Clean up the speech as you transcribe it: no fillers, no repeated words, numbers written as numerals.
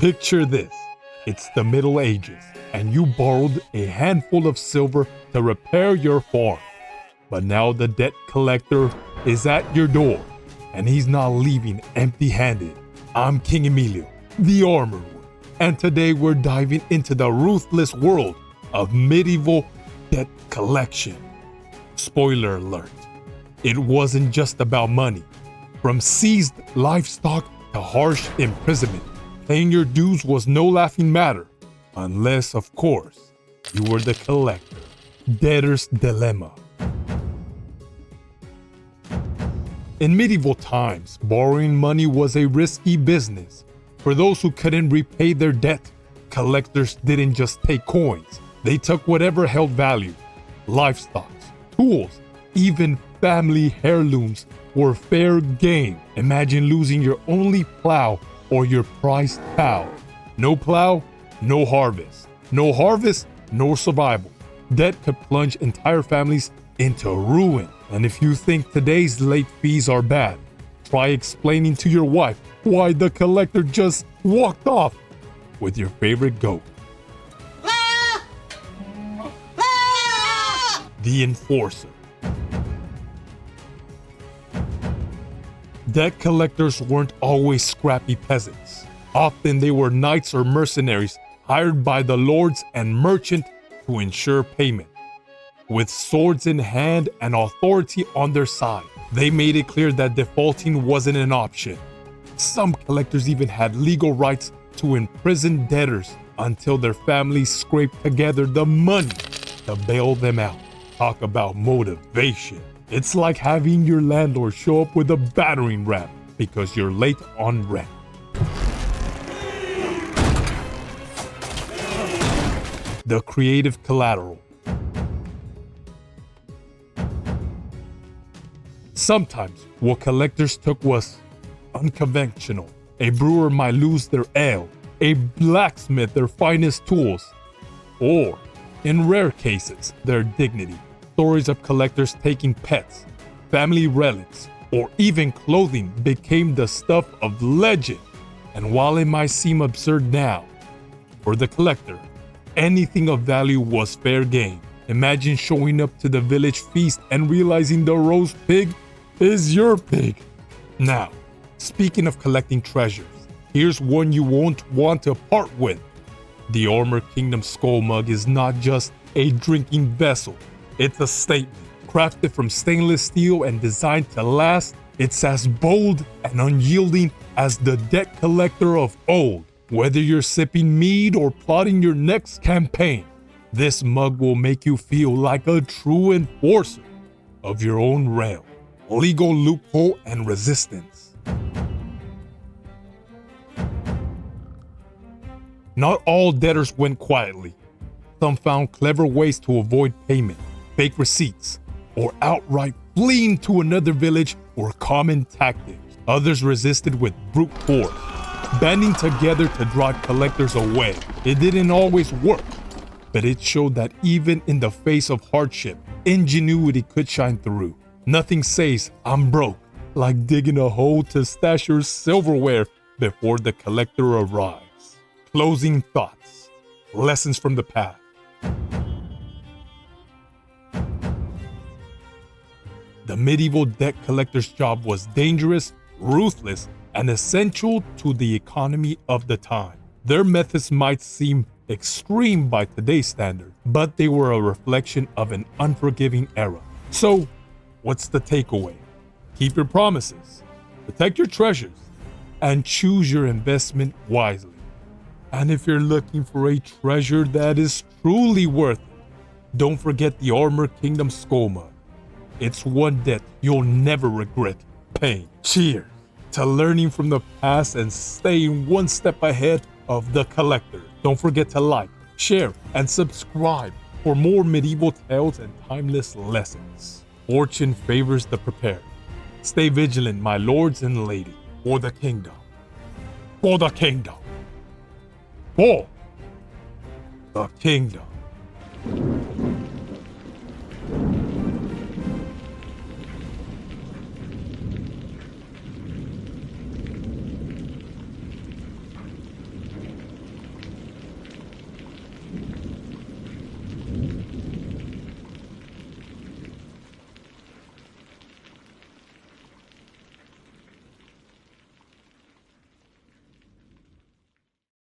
Picture this. It's the Middle Ages, and you borrowed a handful of silver to repair your farm. But now the debt collector is at your door, and he's not leaving empty-handed. I'm King Emilio, the Armored One, and today we're diving into the ruthless world of medieval debt collection. Spoiler alert, it wasn't just about money. From seized livestock to harsh imprisonment, paying your dues was no laughing matter, unless, of course, you were the collector. Debtor's dilemma. In medieval times, borrowing money was a risky business. For those who couldn't repay their debt, collectors didn't just take coins. They took whatever held value. Livestock, tools, even family heirlooms were fair game. Imagine losing your only plow or your prized cow. No plow, no harvest. No harvest, no survival. Debt could plunge entire families into ruin. And if you think today's late fees are bad, try explaining to your wife why the collector just walked off with your favorite goat. The enforcer. Debt collectors weren't always scrappy peasants. Often they were knights or mercenaries hired by the lords and merchant to ensure payment. With swords in hand and authority on their side, they made it clear that defaulting wasn't an option. Some collectors even had legal rights to imprison debtors until their families scraped together the money to bail them out. Talk about motivation. It's like having your landlord show up with a battering ram because you're late on rent. The creative collateral. Sometimes what collectors took was unconventional. A brewer might lose their ale, a blacksmith their finest tools, or, in rare cases, their dignity. Stories of collectors taking pets, family relics, or even clothing became the stuff of legend. And while it might seem absurd now, for the collector, anything of value was fair game. Imagine showing up to the village feast and realizing the roast pig is your pig. Now, speaking of collecting treasures, here's one you won't want to part with. The Armored Kingdom Skull Mug is not just a drinking vessel. It's a statement. Crafted from stainless steel and designed to last, it's as bold and unyielding as the debt collector of old. Whether you're sipping mead or plotting your next campaign, this mug will make you feel like a true enforcer of your own realm. Legal loophole and resistance. Not all debtors went quietly. Some found clever ways to avoid payment. Fake receipts, or outright fleeing to another village were common tactics. Others resisted with brute force, banding together to drive collectors away. It didn't always work, but it showed that even in the face of hardship, ingenuity could shine through. Nothing says I'm broke like digging a hole to stash your silverware before the collector arrives. Closing thoughts. Lessons from the past. The medieval debt collector's job was dangerous, ruthless, and essential to the economy of the time. Their methods might seem extreme by today's standard, but they were a reflection of an unforgiving era. So, what's the takeaway? Keep your promises, protect your treasures, and choose your investment wisely. And if you're looking for a treasure that is truly worth it, don't forget the Armored Kingdom Skull Mug. It's one debt you'll never regret paying. Cheers to learning from the past and staying one step ahead of the collector. Don't forget to like, share, and subscribe for more medieval tales and timeless lessons. Fortune favors the prepared. Stay vigilant, my lords and ladies, for the kingdom. For the kingdom. For the kingdom.